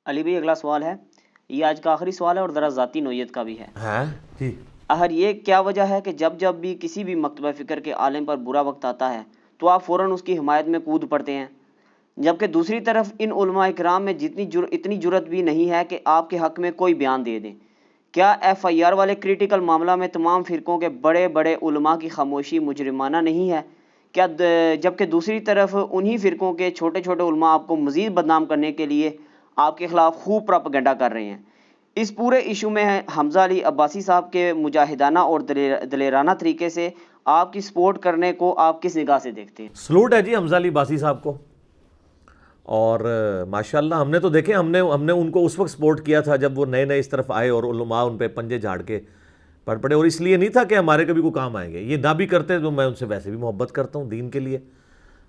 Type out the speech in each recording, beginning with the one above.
علی بھائی اگلا سوال ہے، یہ آج کا آخری سوال ہے اور ذرا ذاتی نوعیت کا بھی ہے۔ ہاں جی، اہر یہ کیا وجہ ہے کہ جب بھی کسی بھی مکتبہ فکر کے عالم پر برا وقت آتا ہے تو آپ فوراً اس کی حمایت میں کود پڑتے ہیں، جبکہ دوسری طرف ان علماء کرام میں اتنی جرت بھی نہیں ہے کہ آپ کے حق میں کوئی بیان دے دیں؟ کیا ایف آئی آر والے کریٹیکل معاملہ میں تمام فرقوں کے بڑے بڑے علماء کی خاموشی مجرمانہ نہیں ہے؟ کیا جبکہ دوسری طرف انہی فرقوں کے چھوٹے چھوٹے علماء آپ کو مزید بدنام کرنے کے لیے آپ کے خلاف خوب پراپیگنڈا کر رہے ہیں؟ اس پورے ایشو میں حمزہ علی عباسی صاحب کے مجاہدانہ اور دلیرانہ طریقے سے آپ کی سپورٹ کرنے کو آپ کس نگاہ سے دیکھتے ہیں؟ سلوٹ ہے جی حمزہ علی عباسی صاحب کو، اور ماشاءاللہ ہم نے تو دیکھیں، ہم نے ان کو اس وقت سپورٹ کیا تھا جب وہ نئے اس طرف آئے اور علماء ان پہ پنجے جھاڑ کے پڑ پڑے، اور اس لیے نہیں تھا کہ ہمارے کبھی کوئی کام آئیں گے، یہ نہ بھی کرتے تو میں ان سے ویسے بھی محبت کرتا ہوں دین کے لیے۔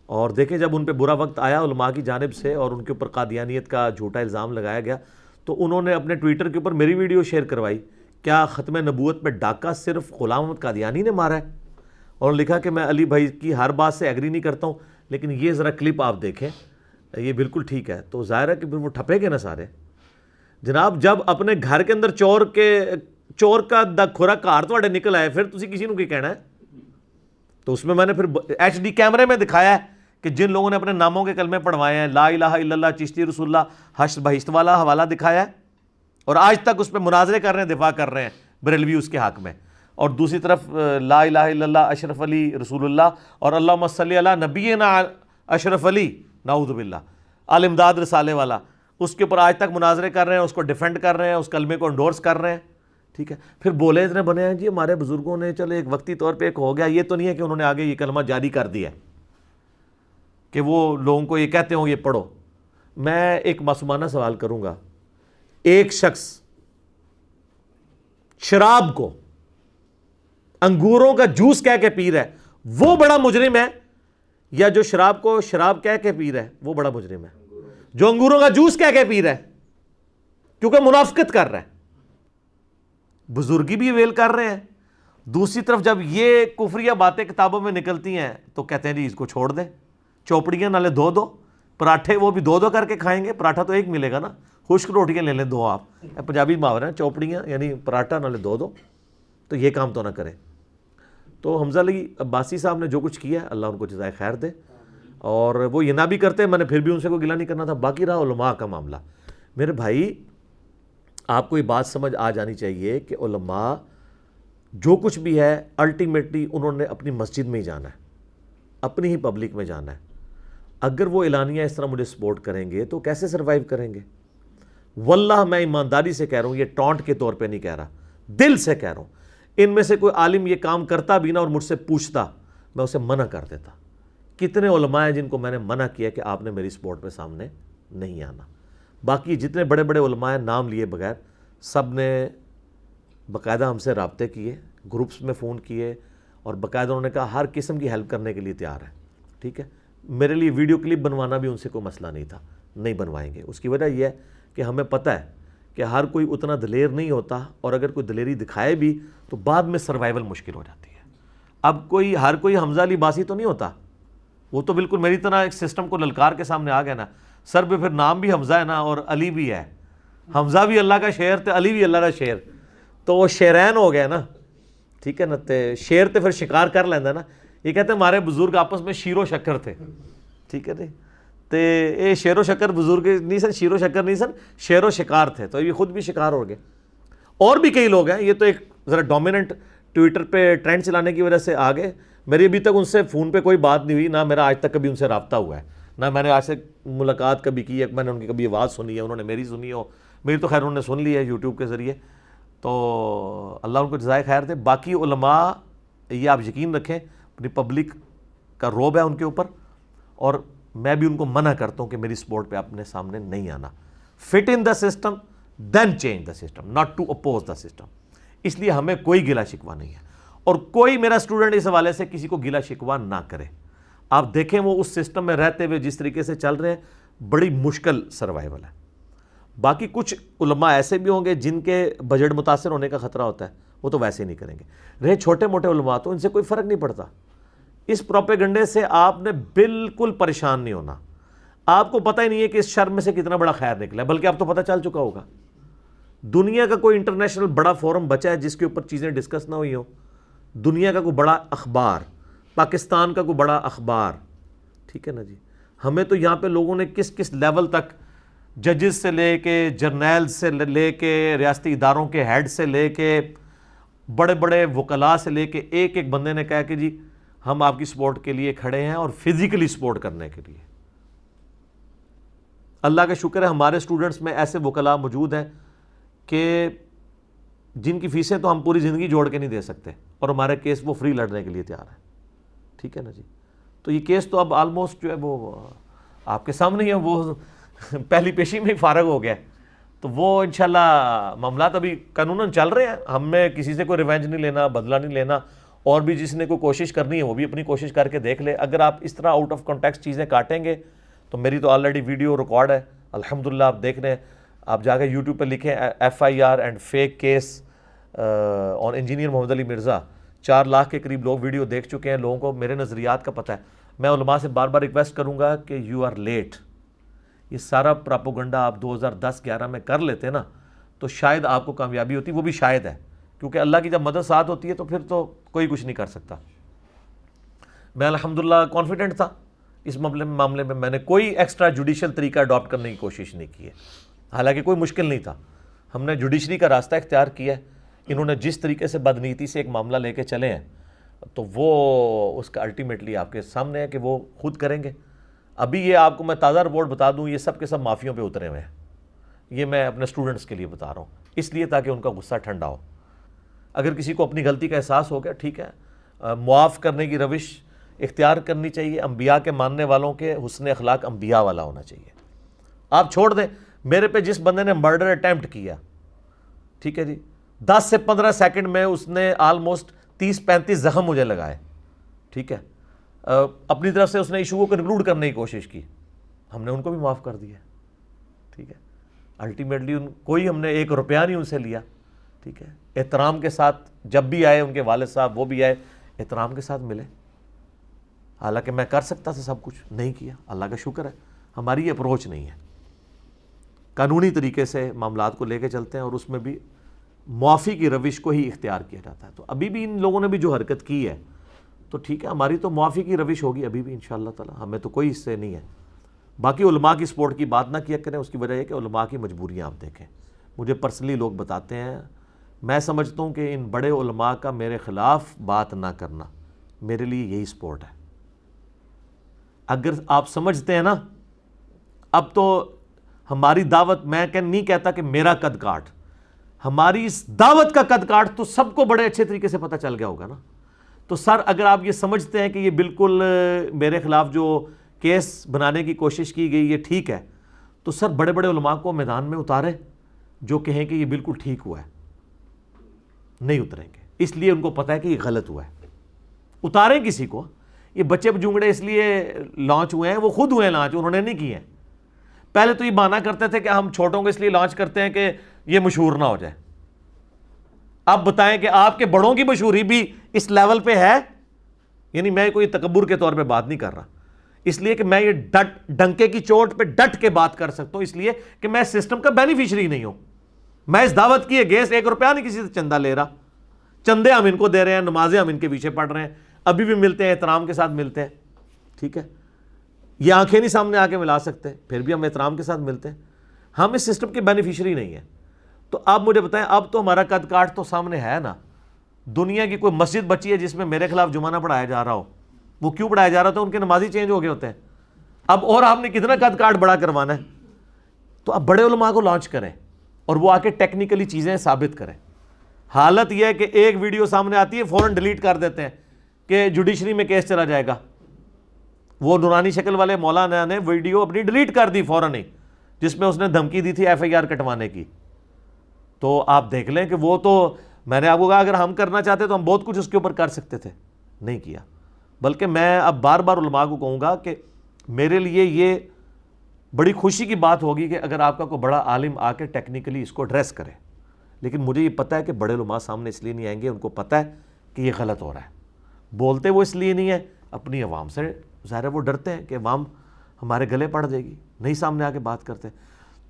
اور دیکھیں جب ان پہ برا وقت آیا علماء کی جانب سے اور ان کے اوپر قادیانیت کا جھوٹا الزام لگایا گیا، تو انہوں نے اپنے ٹویٹر کے اوپر میری ویڈیو شیئر کروائی، کیا ختم نبوت پہ ڈاکہ صرف غلام احمد قادیانی نے مارا ہے؟ اور لکھا کہ میں علی بھائی کی ہر بات سے ایگری نہیں کرتا ہوں، لیکن یہ ذرا کلپ آپ دیکھیں، یہ بالکل ٹھیک ہے۔ تو ظاہر ہے کہ پھر وہ ٹھپے گے نا سارے جناب، جب اپنے گھر کے اندر چور کا کھورا کار تواڈے نکل آئے، پھر تسی کسی نو کی کہنا ہے؟ تو اس میں نے پھر ایچ ڈی کیمرے میں دکھایا ہے کہ جن لوگوں نے اپنے ناموں کے کلمے پڑھوائے ہیں، لا الہ الا اللہ چشتی رسول اللہ حشر بہشت والا حوالہ دکھایا ہے، اور آج تک اس پہ مناظرے کر رہے ہیں، دفاع کر رہے ہیں بریلوی اس کے حق میں، اور دوسری طرف لا الہ الا اللہ اشرف علی رسول اللہ اور اللہم صلی علی نبینا اشرف علی نعوذ باللہ آل امداد رسالے والا، اس کے اوپر آج تک مناظرے کر رہے ہیں، اس کو ڈیفینڈ کر رہے ہیں، اس کلمے کو انڈورس کر رہے ہیں، ٹھیک ہے۔ پھر بولے اتنے بنے ہیں جی ہمارے بزرگوں نے، چلو ایک وقتی طور پہ ایک ہو گیا، یہ تو نہیں ہے کہ انہوں نے آگے یہ کلمہ جاری کر دیا ہے کہ وہ لوگوں کو یہ کہتے ہوں یہ پڑھو۔ میں ایک معصومانہ سوال کروں گا، ایک شخص شراب کو انگوروں کا جوس کہہ کے پی رہا ہے، وہ بڑا مجرم ہے، یا جو شراب کو شراب کہہ کے پی رہا ہے وہ بڑا مجرم ہے؟ جو انگوروں کا جوس کہہ کے پی رہا ہے، کیونکہ منافقت کر رہا ہے، بزرگی بھی ویل کر رہے ہیں۔ دوسری طرف جب یہ کفریہ باتیں کتابوں میں نکلتی ہیں تو کہتے ہیں جی اس کو چھوڑ دیں، چوپڑیاں نالے دو پراٹھے وہ بھی دو کر کے کھائیں گے، پراٹھا تو ایک ملے گا نا، خشک روٹیاں لے لیں دو، آپ پنجابی محاورہ ہیں، چوپڑیاں یعنی پراٹھا نالے دو، تو یہ کام تو نہ کریں۔ تو حمزہ علی عباسی صاحب نے جو کچھ کیا ہے اللہ ان کو جزائے خیر دے، اور وہ یہ نہ بھی کرتے، میں نے پھر بھی ان سے کوئی گلہ نہیں کرنا تھا۔ باقی رہا علماء کا معاملہ، میرے بھائی آپ کو یہ بات سمجھ آ جانی چاہیے کہ علماء جو کچھ بھی ہے الٹیمیٹلی انہوں نے اپنی مسجد میں ہی جانا ہے، اپنی ہی پبلک میں جانا ہے۔ اگر وہ اعلانیہ اس طرح مجھے سپورٹ کریں گے تو کیسے سروائیو کریں گے؟ واللہ میں ایمانداری سے کہہ رہا ہوں، یہ ٹونٹ کے طور پہ نہیں کہہ رہا، دل سے کہہ رہا ہوں، ان میں سے کوئی عالم یہ کام کرتا بھی نا اور مجھ سے پوچھتا، میں اسے منع کر دیتا۔ کتنے علماء ہیں جن کو میں نے منع کیا کہ آپ نے میری سپورٹ پہ سامنے نہیں آنا۔ باقی جتنے بڑے بڑے علماء ہیں نام لیے بغیر، سب نے باقاعدہ ہم سے رابطے کیے، گروپس میں فون کیے، اور باقاعدہ انہوں نے کہا ہر قسم کی ہیلپ کرنے کے لیے تیار ہے، ٹھیک ہے۔ میرے لیے ویڈیو کلپ بنوانا بھی ان سے کوئی مسئلہ نہیں تھا، نہیں بنوائیں گے۔ اس کی وجہ یہ ہے کہ ہمیں پتہ ہے کہ ہر کوئی اتنا دلیر نہیں ہوتا، اور اگر کوئی دلیری دکھائے بھی تو بعد میں سروائیول مشکل ہو جاتی ہے۔ اب ہر کوئی حمزہ علی عباسی تو نہیں ہوتا، وہ تو بالکل میری طرح ایک سسٹم کو للکار کے سامنے آ گیا نا، سر پہ پھر نام بھی حمزہ ہے نا اور علی بھی ہے، حمزہ بھی اللہ کا شعر تے علی بھی اللہ کا شعر، تو وہ شعرین ہو گیا نا، ٹھیک ہے نا، تے شعر تے پھر شکار کر لینا نا۔ یہ کہتے ہیں ہمارے بزرگ آپس میں شیر و شکر تھے، ٹھیک ہے جی، تے یہ شیر و شکر بزرگ نہیں سن، شیر و شکر نہیں سن، شعر و شکار تھے، تو یہ خود بھی شکار ہو گئے۔ اور بھی کئی لوگ ہیں، یہ تو ایک ذرا ڈومیننٹ ٹویٹر پہ ٹرینڈ چلانے کی وجہ سے آ گئے۔ میری ابھی تک ان سے فون پہ کوئی بات نہیں ہوئی، نہ میرا آج تک کبھی ان سے رابطہ ہوا ہے، نہ میں نے آج سے ملاقات کبھی کی ہے، میں نے ان کی کبھی آواز سنی ہے، انہوں نے میری سنی ہو، میری تو خیر انہوں نے سن لی ہے یوٹیوب کے ذریعے، تو اللہ ان کو جزائے خیر دے۔ باقی علماء یہ آپ یقین رکھیں اپنی پبلک کا روب ہے ان کے اوپر، اور میں بھی ان کو منع کرتا ہوں کہ میری سپورٹ پہ اپنے سامنے نہیں آنا۔ Fit in the system then change the system, not to oppose the system. اس لیے ہمیں کوئی گلہ شکوہ نہیں ہے، اور کوئی میرا اسٹوڈنٹ اس حوالے سے کسی کو گلہ شکوہ نہ کرے۔ آپ دیکھیں وہ اس سسٹم میں رہتے ہوئے جس طریقے سے چل رہے ہیں، بڑی مشکل سروائیول ہے۔ باقی کچھ علماء ایسے بھی ہوں گے جن کے بجٹ متاثر ہونے کا خطرہ ہوتا ہے، وہ تو ویسے نہیں کریں گے۔ رہے چھوٹے موٹے علماء تو ان سے کوئی فرق نہیں پڑتا۔ اس پروپیگنڈے سے آپ نے بالکل پریشان نہیں ہونا۔ آپ کو پتہ ہی نہیں ہے کہ اس شر میں سے کتنا بڑا خیر نکلا ہے، بلکہ اب تو پتہ چل چکا ہوگا۔ دنیا کا کوئی انٹرنیشنل بڑا فورم بچا ہے جس کے اوپر چیزیں ڈسکس نہ ہوئی ہوں؟ دنیا کا کوئی بڑا اخبار، پاکستان کا کوئی بڑا اخبار، ٹھیک ہے نا جی؟ ہمیں تو یہاں پہ لوگوں نے کس کس لیول تک، ججز سے لے کے جرنیل سے لے کے ریاستی اداروں کے ہیڈ سے لے کے بڑے بڑے وکلاء سے لے کے ایک ایک بندے نے کہا کہ جی ہم آپ کی سپورٹ کے لیے کھڑے ہیں، اور فزیکلی سپورٹ کرنے کے لیے۔ اللہ کا شکر ہے ہمارے سٹوڈنٹس میں ایسے وکلاء موجود ہیں کہ جن کی فیسیں تو ہم پوری زندگی جوڑ کے نہیں دے سکتے، اور ہمارے کیس وہ فری لڑنے کے لیے تیار ہیں، ٹھیک ہے نا جی؟ تو یہ کیس تو اب آلموسٹ جو ہے وہ آپ کے سامنے ہی ہے، وہ پہلی پیشی میں ہی فارغ ہو گیا ہے۔ تو وہ انشاءاللہ معاملات ابھی قانوناً چل رہے ہیں، ہم میں کسی سے کوئی ریونج نہیں لینا، بدلہ نہیں لینا، اور بھی جس نے کوئی کوشش کرنی ہے وہ بھی اپنی کوشش کر کے دیکھ لے۔ اگر آپ اس طرح آؤٹ آف کانٹیکسٹ چیزیں کاٹیں گے تو میری تو آلریڈی ویڈیو ریکارڈ ہے الحمدللہ، آپ دیکھ رہے ہیں، آپ جا کے یوٹیوب پہ لکھیں FIR and fake case on engineer Muhammad Ali Mirza, 4 lakh کے قریب لوگ ویڈیو دیکھ چکے ہیں، لوگوں کو میرے نظریات کا پتہ ہے۔ میں علماء سے بار بار ریکویسٹ کروں گا کہ یو آر لیٹ، یہ سارا پراپوگنڈا آپ 2010-11 میں کر لیتے نا تو شاید آپ کو کامیابی ہوتی، وہ بھی شاید ہے، کیونکہ اللہ کی جب مدد ساتھ ہوتی ہے تو پھر تو کوئی کچھ نہیں کر سکتا۔ میں الحمدللہ کانفیڈنٹ تھا اس معاملے میں، میں نے کوئی ایکسٹرا جوڈیشل طریقہ اڈاپٹ کرنے کی کوشش نہیں کی ہے، حالانکہ کوئی مشکل نہیں تھا۔ ہم نے جوڈیشری کا راستہ اختیار کیا ہے، انہوں نے جس طریقے سے بدنیتی سے ایک معاملہ لے کے چلے ہیں تو وہ اس کا الٹیمیٹلی آپ کے سامنے ہے کہ وہ خود کریں گے۔ ابھی یہ آپ کو میں تازہ رپورٹ بتا دوں، یہ سب کے سب معافیوں پہ اترے ہوئے ہیں، یہ میں اپنے سٹوڈنٹس کے لیے بتا رہا ہوں، اس لیے تاکہ ان کا غصہ ٹھنڈا ہو۔ اگر کسی کو اپنی غلطی کا احساس ہو گیا، ٹھیک ہے، معاف کرنے کی روش اختیار کرنی چاہیے۔ انبیاء کے ماننے والوں کے حسن اخلاق انبیاء والا ہونا چاہیے۔ آپ چھوڑ دیں، میرے پہ جس بندے نے مرڈر اٹیمپٹ کیا، ٹھیک ہے جی، 10 سے 15 سیکنڈ میں اس نے آلموسٹ 30-35 زخم مجھے لگائے، ٹھیک ہے، اپنی طرف سے اس نے ایشو کو کنکلوڈ کرنے کی کوشش کی، ہم نے ان کو بھی معاف کر دیا، ٹھیک ہے۔ الٹیمیٹلی کوئی ہم نے 1 روپیہ نہیں ان سے لیا، ٹھیک ہے، احترام کے ساتھ جب بھی آئے ان کے والد صاحب وہ بھی آئے، احترام کے ساتھ ملے۔ حالانکہ میں کر سکتا تھا سب کچھ، نہیں کیا، اللہ کا شکر ہے ہماری یہ اپروچ نہیں ہے، قانونی طریقے سے معاملات کو لے کے چلتے ہیں، اور اس میں بھی معافی کی روش کو ہی اختیار کیا جاتا ہے۔ تو ابھی بھی ان لوگوں نے بھی جو حرکت کی ہے تو ٹھیک ہے، ہماری تو معافی کی روش ہوگی ابھی بھی انشاءاللہ تعالی، ہمیں تو کوئی اس سے نہیں ہے۔ باقی علماء کی سپورٹ کی بات نہ کیا کریں، اس کی وجہ یہ کہ علماء کی مجبوریاں آپ دیکھیں، مجھے پرسنلی لوگ بتاتے ہیں، میں سمجھتا ہوں کہ ان بڑے علماء کا میرے خلاف بات نہ کرنا میرے لیے یہی سپورٹ ہے۔ اگر آپ سمجھتے ہیں نا، اب تو ہماری دعوت، میں نہیں کہتا کہ میرا قد کاٹ، ہماری اس دعوت کا قد کاٹ تو سب کو بڑے اچھے طریقے سے پتہ چل گیا ہوگا نا۔ تو سر اگر آپ یہ سمجھتے ہیں کہ یہ بالکل میرے خلاف جو کیس بنانے کی کوشش کی گئی یہ ٹھیک ہے، تو سر بڑے بڑے علماء کو میدان میں اتاریں جو کہیں کہ یہ بالکل ٹھیک ہوا ہے۔ نہیں اتریں گے، اس لیے ان کو پتہ ہے کہ یہ غلط ہوا ہے۔ اتاریں کسی کو، یہ بچے بجونگڑے اس لیے لانچ ہوئے ہیں، وہ خود ہوئے ہیں لانچ، انہوں نے نہیں کیے ہیں۔ پہلے تو یہ بہانہ کرتے تھے کہ ہم چھوٹوں کو اس لیے لانچ کرتے ہیں کہ یہ مشہور نہ ہو جائے۔ اب بتائیں کہ آپ کے بڑوں کی مشہوری بھی اس لیول پہ ہے، یعنی میں کوئی تکبر کے طور پہ بات نہیں کر رہا، اس لیے کہ میں یہ ڈنکے کی چوٹ پہ ڈٹ کے بات کر سکتا ہوں، اس لیے کہ میں سسٹم کا بینیفیشری نہیں ہوں۔ میں اس دعوت کی اگینسٹ 1 روپیہ نہیں کسی سے چندہ لے رہا، چندے ہم ان کو دے رہے ہیں، نمازیں ہم ان کے پیچھے پڑھ رہے ہیں، ابھی بھی ملتے ہیں، احترام کے ساتھ ملتے ہیں، ٹھیک ہے۔ یہ آنکھیں نہیں سامنے آ کے ملا سکتے، پھر بھی ہم احترام کے ساتھ ملتے ہیں، ہم اس سسٹم کے بینیفیشری نہیں ہیں۔ تو آپ مجھے بتائیں، اب تو ہمارا قد کاٹ تو سامنے ہے نا۔ دنیا کی کوئی مسجد بچی ہے جس میں میرے خلاف جمعہ نہ پڑھایا جا رہا ہو، وہ کیوں پڑھایا جا رہا تھا؟ ان کے نمازی چینج ہو گئے ہوتے ہیں۔ اب اور آپ نے کتنا قد کاٹ بڑا کروانا ہے؟ تو اب بڑے علماء کو لانچ کریں اور وہ آ کے ٹیکنیکلی چیزیں ثابت کریں۔ حالت یہ ہے کہ ایک ویڈیو سامنے آتی ہے فوراً ڈیلیٹ کر دیتے ہیں کہ جوڈیشری میں کیس چلا جائے گا۔ وہ نورانی شکل والے مولانا نے ویڈیو اپنی ڈیلیٹ کر دی فوراً ہی، جس میں اس نے دھمکی دی تھی FIR کٹوانے کی۔ تو آپ دیکھ لیں کہ وہ تو میں نے آپ کو کہا اگر ہم کرنا چاہتے تو ہم بہت کچھ اس کے اوپر کر سکتے تھے، نہیں کیا۔ بلکہ میں اب بار بار علماء کو کہوں گا کہ میرے لیے یہ بڑی خوشی کی بات ہوگی کہ اگر آپ کا کوئی بڑا عالم آ کے ٹیکنیکلی اس کو ایڈریس کرے، لیکن مجھے یہ پتہ ہے کہ بڑے علماء سامنے اس لیے نہیں آئیں گے، ان کو پتہ ہے کہ یہ غلط ہو رہا ہے۔ بولتے وہ اس لیے نہیں ہے، اپنی عوام سے ظاہر ہے وہ ڈرتے ہیں کہ عوام ہمارے گلے پڑ جائے گی، نہیں سامنے آ کے بات کرتے.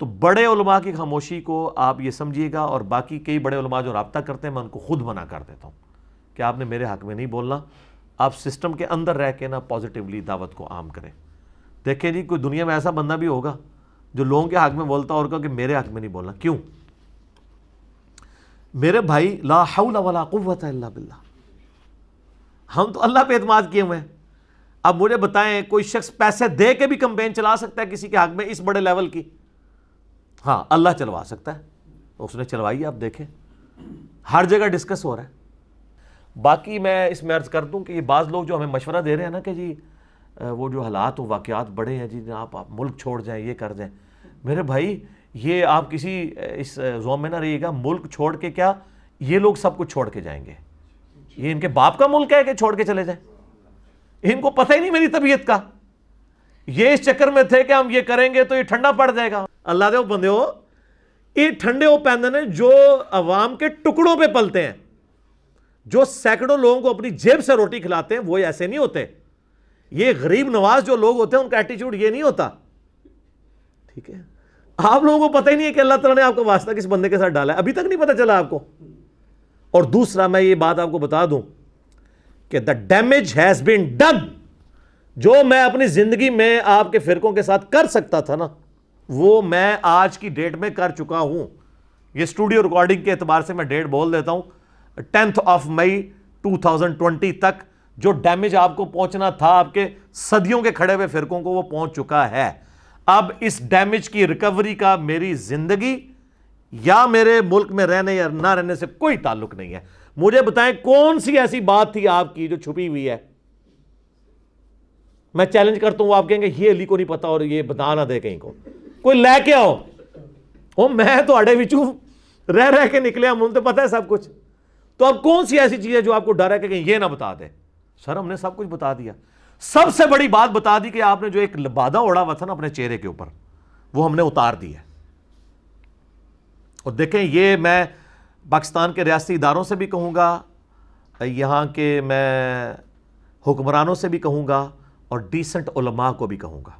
تو بڑے علماء کی خاموشی کو آپ یہ سمجھیے گا، اور باقی کئی بڑے علماء جو رابطہ کرتے ہیں میں ان کو خود منع کر دیتا ہوں کہ آپ نے میرے حق میں نہیں بولنا. آپ سسٹم کے اندر رہ کے نا پازیٹیولی دعوت کو عام کریں. دیکھیں جی کوئی دنیا میں ایسا بندہ بھی ہوگا جو لوگوں کے حق میں بولتا اور کہا کہ میرے حق میں نہیں بولنا. کیوں؟ میرے بھائی لا حول ولا قوت الا باللہ، ہم تو اللہ پہ اعتماد کیے ہوئے ہیں. اب مجھے بتائیں کوئی شخص پیسے دے کے بھی کمپین چلا سکتا ہے کسی کے حق میں اس بڑے لیول کی؟ ہاں اللہ چلوا سکتا ہے، اس نے چلوائی، آپ دیکھیں ہر جگہ ڈسکس ہو رہا ہے. باقی میں اس میں عرض کر دوں کہ یہ بعض لوگ جو ہمیں مشورہ دے رہے ہیں نا کہ جی وہ جو حالات و واقعات بڑے ہیں جی آپ ملک چھوڑ جائیں، یہ کر جائیں. میرے بھائی یہ آپ کسی اس زوم میں نہ رہیے گا، ملک چھوڑ کے کیا یہ لوگ سب کچھ چھوڑ کے جائیں گے. یہ ان کے باپ کا ملک ہے کہ چھوڑ کے چلے جائیں؟ ان کو پتہ ہی نہیں میری طبیعت کا. یہ اس چکر میں تھے کہ ہم یہ کریں گے تو یہ ٹھنڈا پڑ جائے گا. اللہ دے بندے ہو، یہ ٹھنڈے وہ پیندے ہیں جو عوام کے ٹکڑوں پہ پلتے ہیں، جو سینکڑوں لوگوں کو اپنی جیب سے روٹی کھلاتے ہیں. وہ ایسے نہیں ہوتے. یہ غریب نواز جو لوگ ہوتے ہیں ان کا ایٹیچیوڈ یہ نہیں ہوتا. ٹھیک ہے، آپ لوگوں کو پتہ ہی نہیں ہے کہ اللہ تعالیٰ نے آپ کا واسطہ کس بندے کے ساتھ ڈالا ہے، ابھی تک نہیں پتہ چلا آپ کو. اور دوسرا میں یہ بات آپ کو بتا دوں کہ the damage has been done. جو میں اپنی زندگی میں آپ کے فرقوں کے ساتھ کر سکتا تھا نا، وہ میں آج کی ڈیٹ میں کر چکا ہوں. یہ اسٹوڈیو ریکارڈنگ کے اعتبار سے میں ڈیٹ بول دیتا ہوں، 10 مئی 2020 تک جو ڈیمیج آپ کو پہنچنا تھا آپ کے صدیوں کے کھڑے ہوئے فرقوں کو، وہ پہنچ چکا ہے. اب اس ڈیمیج کی ریکوری کا میری زندگی یا میرے ملک میں رہنے یا نہ رہنے سے کوئی تعلق نہیں ہے. مجھے بتائیں کون سی ایسی بات تھی آپ کی جو چھپی ہوئی ہے؟ میں چیلنج کرتا ہوں، آپ کہیں گے یہ علی کو نہیں پتا اور یہ بتا نہ دے کہیں کو. کوئی لے کے آؤ. میں تو اڑے وچوں رہ رہ کے نکلے، ہم تو پتہ ہے سب کچھ. تو اب کون سی ایسی چیز ہے جو آپ کو ڈر ہے کہ کہیں یہ نہ بتا دے؟ سر ہم نے سب کچھ بتا دیا. سب سے بڑی بات بتا دی کہ آپ نے جو ایک لبادہ اڑا ہوا تھا نا اپنے چہرے کے اوپر، وہ ہم نے اتار دیا. اور دیکھیں یہ میں پاکستان کے ریاستی اداروں سے بھی کہوں گا، یہاں کے میں حکمرانوں سے بھی کہوں گا، اور ڈیسنٹ علماء کو بھی کہوں گا،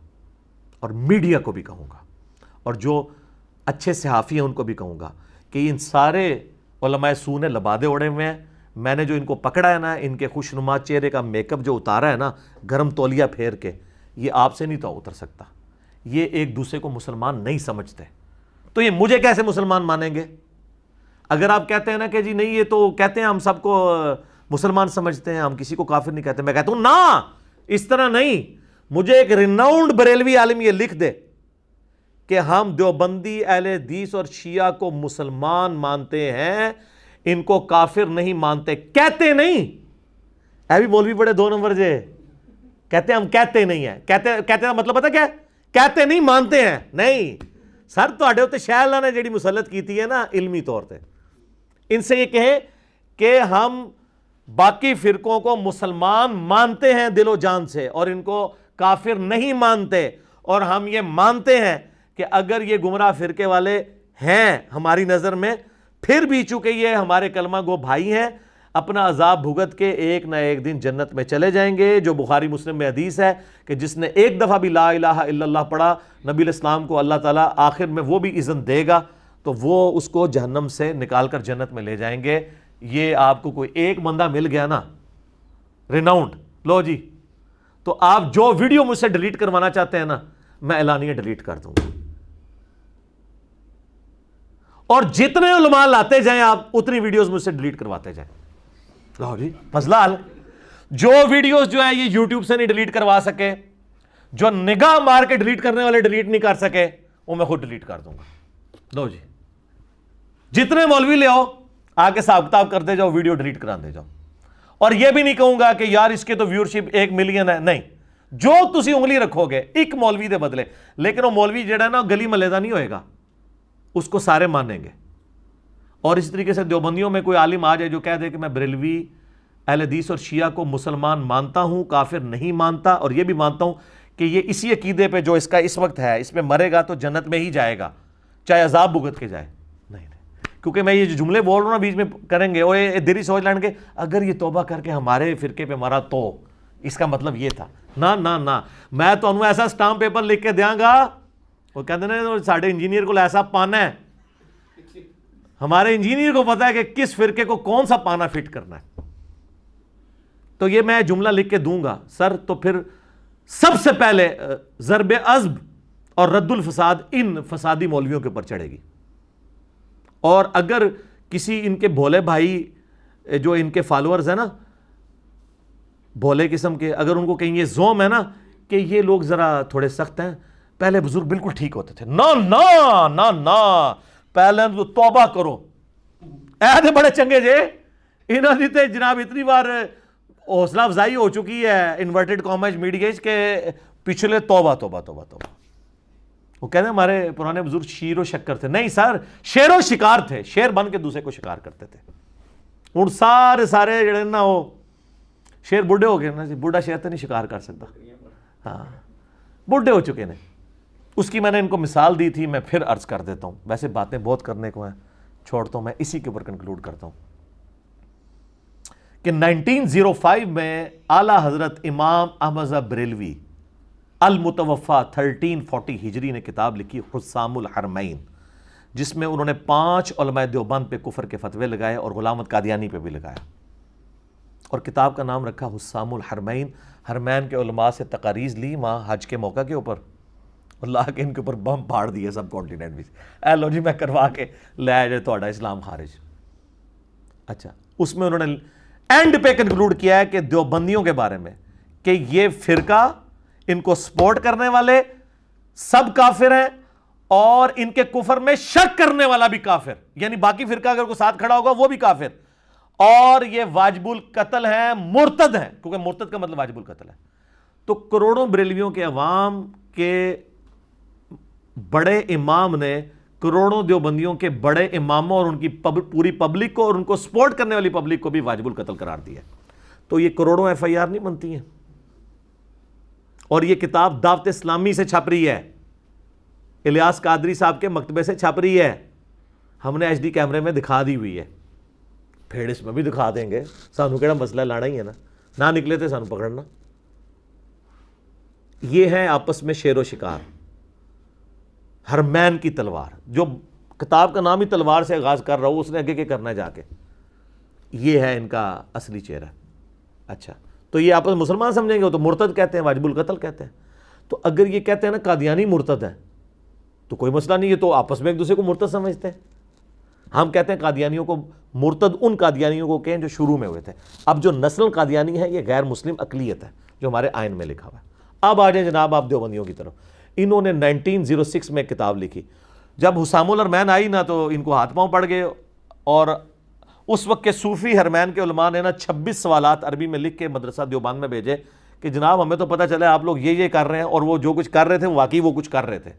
اور میڈیا کو بھی کہوں گا، اور جو اچھے صحافی ہیں ان کو بھی کہوں گا کہ ان سارے علماء سو نے لبادے اڑے ہوئے ہیں. میں نے جو ان کو پکڑا ہے نا، ان کے خوشنما چہرے کا میک اپ جو اتارا ہے نا گرم تولیہ پھیر کے، یہ آپ سے نہیں تو اتر سکتا. یہ ایک دوسرے کو مسلمان نہیں سمجھتے، تو یہ مجھے کیسے مسلمان مانیں گے؟ اگر آپ کہتے ہیں نا کہ جی نہیں یہ تو کہتے ہیں ہم سب کو مسلمان سمجھتے ہیں، ہم کسی کو کافر نہیں کہتے، میں کہتا ہوں نا اس طرح نہیں. مجھے ایک ریناؤنڈ بریلوی عالم یہ لکھ دے کہ ہم دیوبندی اہل حدیث اور شیعہ کو مسلمان مانتے ہیں، ان کو کافر نہیں مانتے. کہتے نہیں. بھی مولوی بڑے 2 نمبر جے کہتے ہیں ہم کہتے نہیں ہیں. کہتے مطلب پتہ کیا؟ کہتے نہیں، مانتے ہیں. نہیں سر، تواڈے اوتے شاہ اللہ نے جیڑی مسلط کیتی ہے نا علمی طور پہ، ان سے یہ کہیں کہ ہم باقی فرقوں کو مسلمان مانتے ہیں دل و جان سے اور ان کو کافر نہیں مانتے. اور ہم یہ مانتے ہیں کہ اگر یہ گمراہ فرقے والے ہیں ہماری نظر میں، پھر بھی چونکہ یہ ہمارے کلمہ گو بھائی ہیں، اپنا عذاب بھگت کے ایک نہ ایک دن جنت میں چلے جائیں گے. جو بخاری مسلم میں حدیث ہے کہ جس نے ایک دفعہ بھی لا الہ الا اللہ پڑھا، نبی الاسلام کو اللہ تعالیٰ آخر میں وہ بھی اذن دے گا تو وہ اس کو جہنم سے نکال کر جنت میں لے جائیں گے. یہ آپ کو کوئی ایک بندہ مل گیا نا ریناؤنڈ، لو جی، تو آپ جو ویڈیو مجھ سے ڈیلیٹ کروانا چاہتے ہیں نا، میں اعلانیہ ڈیلیٹ کر دوں گا. اور جتنے علماء لاتے جائیں آپ اتنی ویڈیوز مجھ سے ڈیلیٹ کرواتے جائیں. لو جی مسئلہ حل. جو ویڈیوز جو ہیں یہ یوٹیوب سے نہیں ڈیلیٹ کروا سکے، جو نگاہ مار کے ڈیلیٹ کرنے والے ڈیلیٹ نہیں کر سکے، وہ میں خود ڈیلیٹ کر دوں گا. لو جی جتنے مولوی لے آؤ، آگے حساب کتاب کرتے جاؤ، ویڈیو ڈیلیٹ کرا دے جاؤ. اور یہ بھی نہیں کہوں گا کہ یار اس کے تو ویورشپ 1 ملین ہے. نہیں، جو تسی انگلی رکھو گے ایک مولوی دے بدلے، لیکن وہ مولوی جڑا ہے نا گلی محلے دا نہیں ہوئے گا، اس کو سارے مانیں گے. اور اس طریقے سے دیوبندیوں میں کوئی عالم آ جائے جو کہہ دے کہ میں بریلوی اہل حدیث اور شیعہ کو مسلمان مانتا ہوں، کافر نہیں مانتا، اور یہ بھی مانتا ہوں کہ یہ اسی عقیدے پہ جو اس کا اس وقت ہے، اس میں مرے گا تو جنت میں ہی جائے گا چاہے عذاب بھگت کے جائے. نہیں، کیونکہ میں یہ جو جملے بول رہا ہوں نا بیچ میں کریں گے وہ دری سوچ لیں گے اگر یہ توبہ کر کے ہمارے فرقے پہ مرا تو اس کا مطلب یہ تھا. ਨਾ ਨਾ ਨਾ, ਮੈਂ ਤੁਹਾਨੂੰ ਐਸਾ ਸਟਾਂਪ ਪੇਪਰ ਲਿਖ ਕੇ ਦਿਆਂਗਾ, وہ کہتے ہیں ساڑھے انجینئر کو ایسا پانا ہے, ہمارے انجینئر کو پتا ہے کہ کس فرقے کو کون سا پانا فٹ کرنا ہے. تو یہ میں جملہ لکھ کے دوں گا سر, تو پھر سب سے پہلے ضرب عضب اور رد الفساد ان فسادی مولویوں کے اوپر چڑھے گی. اور اگر کسی ان کے بھولے بھائی جو ان کے فالوورز ہیں نا, بھولے قسم کے, اگر ان کو کہیں یہ زوم ہے نا کہ یہ لوگ ذرا تھوڑے سخت ہیں, پہلے بزرگ بالکل ٹھیک ہوتے تھے, نا نا نا نا, پہلے تو توبہ کرو, اے تھے بڑے چنگے جے, انہوں نے تے جناب اتنی بار حوصلہ افزائی ہو چکی ہے انورٹڈ کامرس میڈیا کے پچھلے توبہ توبہ توبہ توبہ. وہ کہتے ہیں ہمارے پرانے بزرگ شیر و شکر تھے. نہیں سر, شیر و شکار تھے, شیر بن کے دوسرے کو شکار کرتے تھے. ہوں سارے جڑے نا وہ شیر بڈھے ہو گئے نا جی, بڈھا شیر تو نہیں شکار کر سکتا, ہاں بڈھے ہو چکے ہیں. اس کی میں نے ان کو مثال دی تھی, میں پھر عرض کر دیتا ہوں, ویسے باتیں بہت کرنے کو ہیں, چھوڑتا ہوں, میں اسی کے اوپر کنکلوڈ کرتا ہوں کہ 1905 میں اعلیٰ حضرت امام احمد بریلوی المتوفا 1340 ہجری نے کتاب لکھی حسام الحرمین, جس میں انہوں نے 5 علماء دیوبند پہ کفر کے فتوے لگائے اور غلام احمد قادیانی پہ بھی لگایا, اور کتاب کا نام رکھا حسام الحرمین. حرمین کے علماء سے تقاریض لی وہاں حج کے موقع کے اوپر, اللہ کے ان کے اوپر بم پھاڑ دیے سب کانٹیننٹ میں, اے لو جی میں کروا کے لے جائے تھوڑا اسلام خارج. اچھا, اس میں انہوں نے اینڈ پہ کنکلوڈ کیا ہے کہ دیوبندیوں کے بارے میں کہ یہ فرقہ, ان کو سپورٹ کرنے والے سب کافر ہیں, اور ان کے کفر میں شک کرنے والا بھی کافر, یعنی باقی فرقہ اگر کوئی ساتھ کھڑا ہوگا وہ بھی کافر, اور یہ واجب القتل ہیں, مرتد ہیں, کیونکہ مرتد کا مطلب واجب القتل ہے. تو کروڑوں بریلویوں کے عوام کے بڑے امام نے کروڑوں دیوبندیوں کے بڑے اماموں اور ان کی پوری پبلک کو اور ان کو سپورٹ کرنے والی پبلک کو بھی واجب القتل قرار دیا. تو یہ کروڑوں ایف آئی آر نہیں بنتی ہیں, اور یہ کتاب دعوت اسلامی سے چھپ رہی ہے, الیاس قادری صاحب کے مکتبے سے چھپ رہی ہے, ہم نے ایچ ڈی کیمرے میں دکھا دی ہوئی ہے, پھر اس میں بھی دکھا دیں گے, سانو کیڑا مسئلہ لانا ہی ہے نا, نہ نکلے تھے سانو پکڑنا. یہ ہے آپس میں شیر و شکار, حرمین کی تلوار, جو کتاب کا نام ہی تلوار سے آغاز کر رہا ہوں, اس نے آگے کیا کرنا ہے جا کے, یہ ہے ان کا اصلی چہرہ. اچھا, تو یہ آپس مسلمان سمجھیں گے, وہ تو مرتد کہتے ہیں, واجب القتل کہتے ہیں. تو اگر یہ کہتے ہیں نا قادیانی مرتد ہے تو کوئی مسئلہ نہیں ہے, تو آپس میں ایک دوسرے کو مرتد سمجھتے ہیں. ہم کہتے ہیں قادیانیوں کو مرتد ان قادیانیوں کو کہیں جو شروع میں ہوئے تھے. اب جو نسل قادیانی ہے یہ غیر مسلم اقلیت ہے جو ہمارے آئین میں لکھا ہوا ہے. اب آ جائیں جناب آپ دیوبندیوں کی طرف. انہوں نے 1906 میں کتاب لکھی. جب حسام الحرمین آئی نا تو ان کو ہاتھ پاؤں پڑ گئے, اور اس وقت کے صوفی حرمین کے علماء نے نا 26 سوالات عربی میں لکھ کے مدرسہ دیوبند میں بھیجے کہ جناب ہمیں تو پتہ چلا آپ لوگ یہ کر رہے ہیں, اور وہ جو کچھ کر رہے تھے واقعی وہ کچھ کر رہے تھے.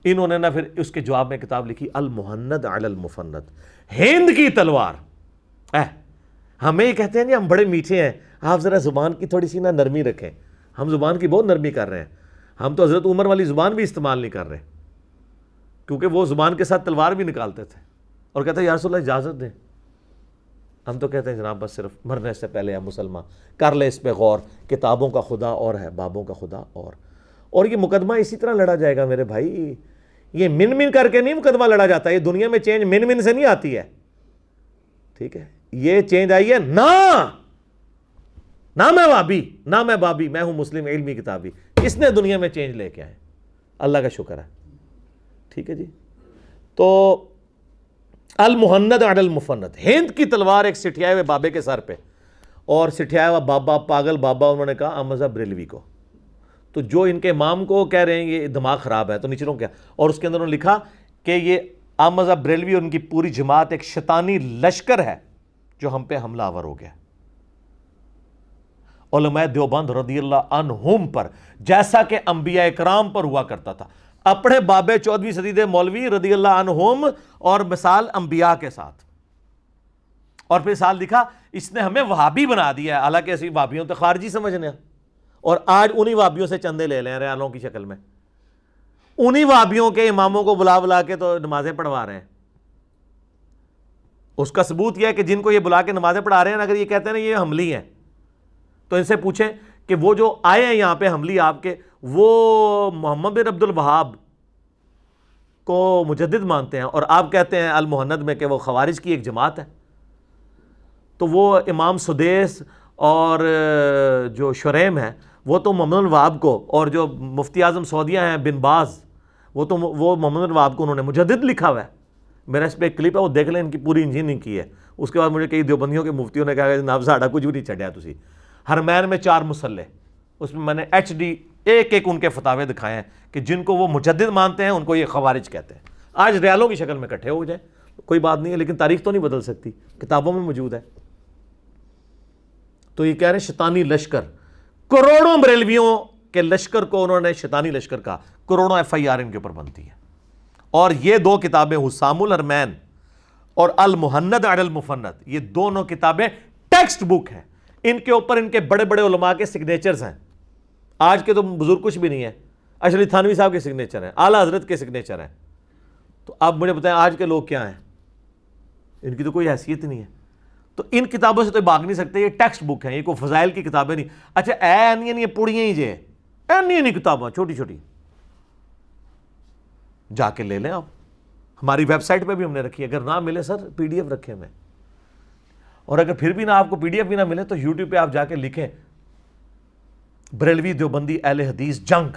انہوں نے نا پھر اس کے جواب میں کتاب لکھی المہند علی المفند, ہند کی تلوار. ہمیں یہ کہتے ہیں جی ہم بڑے میٹھے ہیں, آپ ذرا زبان کی تھوڑی سی نا نرمی رکھیں. ہم زبان کی بہت نرمی کر رہے ہیں, ہم تو حضرت عمر والی زبان بھی استعمال نہیں کر رہے, کیونکہ وہ زبان کے ساتھ تلوار بھی نکالتے تھے, اور کہتے ہیں یا رسول اللہ اجازت دیں. ہم تو کہتے ہیں جناب بس صرف مرنے سے پہلے یا مسلمان کر لے اس پہ غور, کتابوں کا خدا اور ہے, بابوں کا خدا اور یہ مقدمہ اسی طرح لڑا جائے گا میرے بھائی. یہ من کر کے نہیں مقدمہ لڑا جاتا, یہ دنیا میں چینج من سے نہیں آتی ہے, ٹھیک ہے. یہ چینج آئی ہے نہ میں وابی نہ میں بابی, میں ہوں مسلم علمی کتابی. کس نے دنیا میں چینج لے کے آئے؟ اللہ کا شکر ہے, ٹھیک ہے جی. تو المہند علی المفند, ہند کی تلوار ایک سٹھیائے ہوئے بابے کے سر پہ, اور سٹھیایا ہوا بابا, پاگل بابا, انہوں نے کہا احمد بریلوی کو. تو جو ان کے امام کو کہہ رہے ہیں یہ دماغ خراب ہے, تو نیچروں کیا, اور اس کے اندر انہوں نے لکھا کہ یہ احمد بریلوی اور ان کی پوری جماعت ایک شیطانی لشکر ہے جو ہم پہ حملہ آور ہو گیا. علماء دیوبند رضی اللہ عنہم پر جیسا کہ انبیاء اکرام پر ہوا کرتا تھا, اپنے بابے 14ویں صدی دے مولوی رضی اللہ عنہم اور مثال انبیاء کے ساتھ. اور پھر سال لکھا اس نے ہمیں وہابی بنا دیا ہے, حالانکہ ایسی وہابیوں تو خارجی سمجھنے ہیں, اور آج انہی وہابیوں سے چندے لے لیں ریالوں کی شکل میں, انہی وہابیوں کے اماموں کو بلا کے تو نمازیں پڑھوا رہے ہیں. اس کا ثبوت یہ ہے کہ جن کو یہ بلا کے نمازیں پڑھا رہے ہیں, اگر یہ کہتے ہیں نا یہ حملی ہیں, تو ان سے پوچھیں کہ وہ جو آئے ہیں یہاں پہ حملی آپ کے، وہ محمد بن عبد الوہاب کو مجدد مانتے ہیں، اور آپ کہتے ہیں المہند میں کہ وہ خوارج کی ایک جماعت ہے، تو وہ امام سدیس اور جو شریم ہے وہ تو محمد بن الوہاب کو، اور جو مفتی اعظم سعودیہ ہیں بن باز، وہ محمد بن الوہاب کو انہوں نے مجدد لکھا ہوا ہے۔ میرا اس پہ ایک کلپ ہے، وہ دیکھ لیں، ان کی پوری انجینئرنگ کی ہے۔ اس کے بعد مجھے کئی دیوبندیوں کے مفتیوں نے کہا کہ جناب ساڈا کچھ بھی نہیں چڑھیا تسی، حرمین میں 4 مصلے، اس میں نے HD ایک ان کے فتاوے دکھائے ہیں کہ جن کو وہ مجدد مانتے ہیں ان کو یہ خوارج کہتے ہیں۔ آج ریالوں کی شکل میں اکٹھے ہو جائیں کوئی بات نہیں ہے، لیکن تاریخ تو نہیں بدل سکتی، کتابوں میں موجود ہے۔ تو یہ کہہ رہے ہیں شیطانی لشکر، کروڑوں بریلویوں کے لشکر کو انہوں نے شیطانی لشکر کہا، کروڑوں FIR ان کے اوپر بنتی ہے۔ اور یہ 2 کتابیں حسام الحرمین اور المہند علی المفند، یہ دونوں کتابیں ٹیکسٹ بک ہیں، ان کے اوپر ان کے بڑے بڑے علماء کے سگنیچرز ہیں۔ آج کے تو بزرگ کچھ بھی نہیں ہیں، اشرف تھانوی صاحب کے سگنیچر ہیں، اعلیٰ حضرت کے سگنیچر ہیں۔ تو اب مجھے بتائیں آج کے لوگ کیا ہیں؟ ان کی تو کوئی حیثیت نہیں ہے۔ تو ان کتابوں سے تو بھاگ نہیں سکتے، یہ ٹیکسٹ بک ہیں، یہ کوئی فضائل کی کتابیں نہیں۔ اچھا نہیں پڑھیاں ہی جے نہیں کتابیں چھوٹی چھوٹی، جا کے لے لیں آپ، ہماری ویب سائٹ پہ بھی ہم نے رکھی ہے، اگر نہ ملے سر PDF رکھے میں، اور اگر پھر بھی نہ آپ کو PDF بھی نہ ملے تو YouTube پہ آپ جا کے لکھیں بریلوی دیوبندی اہل حدیث جنگ،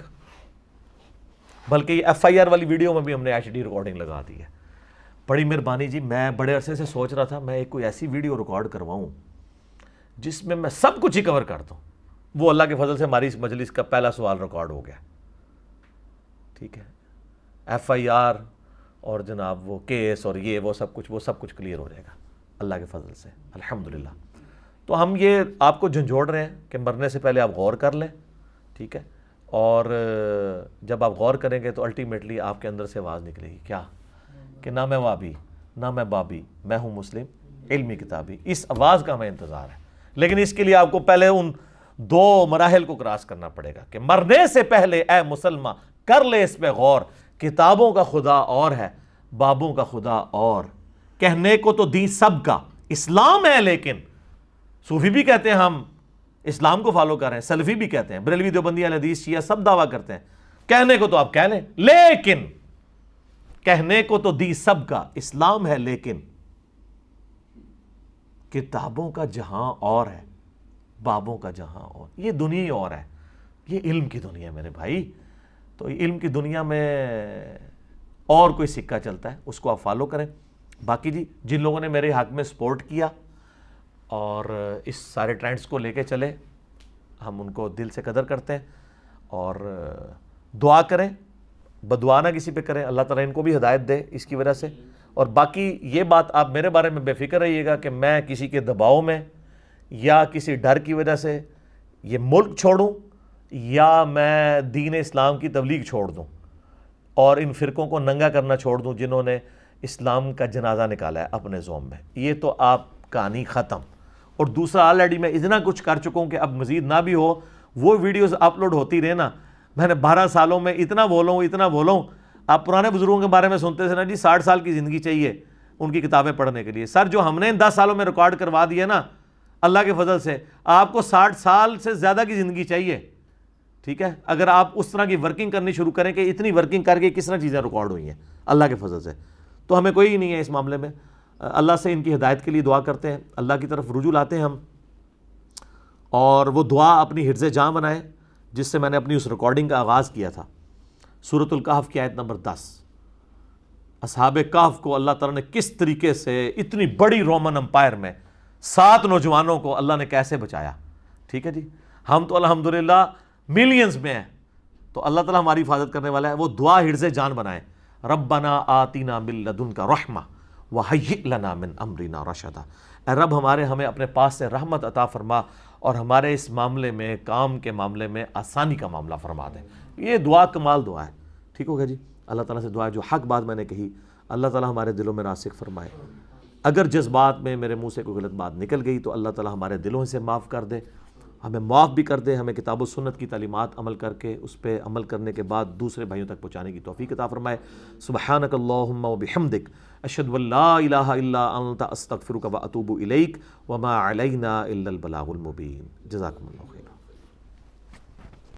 بلکہ یہ FIR والی ویڈیو میں بھی ہم نے HD ریکارڈنگ لگا دی ہے۔ بڑی مہربانی جی، میں بڑے عرصے سے سوچ رہا تھا میں ایک کوئی ایسی ویڈیو ریکارڈ کرواؤں جس میں سب کچھ ہی کور کر دوں۔ وہ اللہ کے فضل سے ہماری اس مجلس کا پہلا سوال ریکارڈ ہو گیا، ٹھیک ہے، FIR اور جناب وہ کیس اور یہ وہ سب کچھ کلیئر ہو جائے گا اللہ کے فضل سے الحمدللہ۔ تو ہم یہ آپ کو جھنجھوڑ رہے ہیں کہ مرنے سے پہلے آپ غور کر لیں، ٹھیک ہے، اور جب آپ غور کریں گے تو الٹیمیٹلی آپ کے اندر سے آواز نکلے گی کیا کہ نہ میں وابی نہ میں بابی، میں ہوں مسلم علمی کتابی۔ اس آواز کا ہمیں انتظار ہے، لیکن اس کے لیے آپ کو پہلے ان 2 مراحل کو کراس کرنا پڑے گا کہ مرنے سے پہلے اے مسلمان کر لے اس پہ غور، کتابوں کا خدا اور ہے، بابوں کا خدا اور، کہنے کو تو دین سب کا اسلام ہے، لیکن صوفی بھی کہتے ہیں ہم اسلام کو فالو کر رہے ہیں، سلفی بھی کہتے ہیں، بریلوی دیوبندی اہل حدیث شیعہ سب دعویٰ کرتے ہیں، کہنے کو تو آپ کہہ لیں، لیکن کہنے کو تو دی سب کا اسلام ہے، لیکن کتابوں کا جہاں اور ہے، بابوں کا جہاں اور، یہ دنیا ہی اور ہے، یہ علم کی دنیا ہے میرے بھائی۔ تو علم کی دنیا میں اور کوئی سکہ چلتا ہے، اس کو آپ فالو کریں۔ باقی جی جن لوگوں نے میرے حق میں سپورٹ کیا اور اس سارے ٹرینڈز کو لے کے چلے، ہم ان کو دل سے قدر کرتے ہیں، اور دعا کریں، بدعا نہ کسی پہ کریں، اللہ تعالیٰ ان کو بھی ہدایت دے اس کی وجہ سے۔ اور باقی یہ بات آپ میرے بارے میں بے فکر رہیے گا کہ میں کسی کے دباؤ میں یا کسی ڈر کی وجہ سے یہ ملک چھوڑوں یا میں دین اسلام کی تبلیغ چھوڑ دوں اور ان فرقوں کو ننگا کرنا چھوڑ دوں جنہوں نے اسلام کا جنازہ نکالا ہے اپنے زوم میں، یہ تو آپ کہانی ختم۔ اور دوسرا آلریڈی میں اتنا کچھ کر چکا ہوں کہ اب مزید نہ بھی ہو، وہ ویڈیوز اپلوڈ ہوتی رہے نا، میں نے 12 سالوں میں اتنا بولوں۔ آپ پرانے بزرگوں کے بارے میں سنتے تھے نا جی 60 سال کی زندگی چاہیے ان کی کتابیں پڑھنے کے لیے، سر جو ہم نے ان 10 سالوں میں ریکارڈ کروا دیا نا اللہ کے فضل سے، آپ کو 60 سال سے زیادہ کی زندگی چاہیے، ٹھیک ہے، اگر آپ اس طرح کی ورکنگ کرنی شروع کریں کہ اتنی ورکنگ کر کے کس طرح چیزیں ریکارڈ ہوئی ہیں اللہ کے فضل سے۔ تو ہمیں کوئی نہیں ہے اس معاملے میں، اللہ سے ان کی ہدایت کے لیے دعا کرتے ہیں، اللہ کی طرف رجوع لاتے ہیں ہم، اور وہ دعا اپنی حفظ جاں بنائیں جس سے میں نے اپنی اس ریکارڈنگ کا آغاز کیا تھا۔ سورۃ الکہف کی آیت نمبر 10، اصحاب کہف کو اللہ تعالیٰ نے کس طریقے سے اتنی بڑی رومن امپائر میں 7 نوجوانوں کو اللہ نے کیسے بچایا، ٹھیک ہے جی، ہم تو الحمدللہ ملینز میں ہیں، تو اللہ تعالیٰ ہماری حفاظت کرنے والا ہے۔ وہ دعا حرز جان بنائیں، ربنا آتینا من لدنک رحمہ وہیئ لنا من امرنا رشدا، اے رب ہمیں اپنے پاس سے رحمت عطا فرما اور ہمارے اس معاملے میں، کام کے معاملے میں آسانی کا معاملہ فرما دیں۔ یہ دعا کمال دعا ہے، ٹھیک ہو گیا جی۔ اللہ تعالیٰ سے دعا ہے جو حق بات میں نے کہی اللہ تعالیٰ ہمارے دلوں میں راسخ فرمائے، اگر جذبات میں میرے منہ سے کوئی غلط بات نکل گئی تو اللہ تعالیٰ ہمارے دلوں سے معاف کر دے، ہمیں معاف بھی کر دے، ہمیں کتاب و سنت کی تعلیمات عمل کر کے اس پہ عمل کرنے کے بعد دوسرے بھائیوں تک پہنچانے کی توفیق عطا فرمائے۔ سبحانک اللہم وبحمدک، اشہد ان لا الہ الا انت، استغفرک واتوب الیک، وما علینا الا البلاغ المبین۔ جزاکم اللہ خیر۔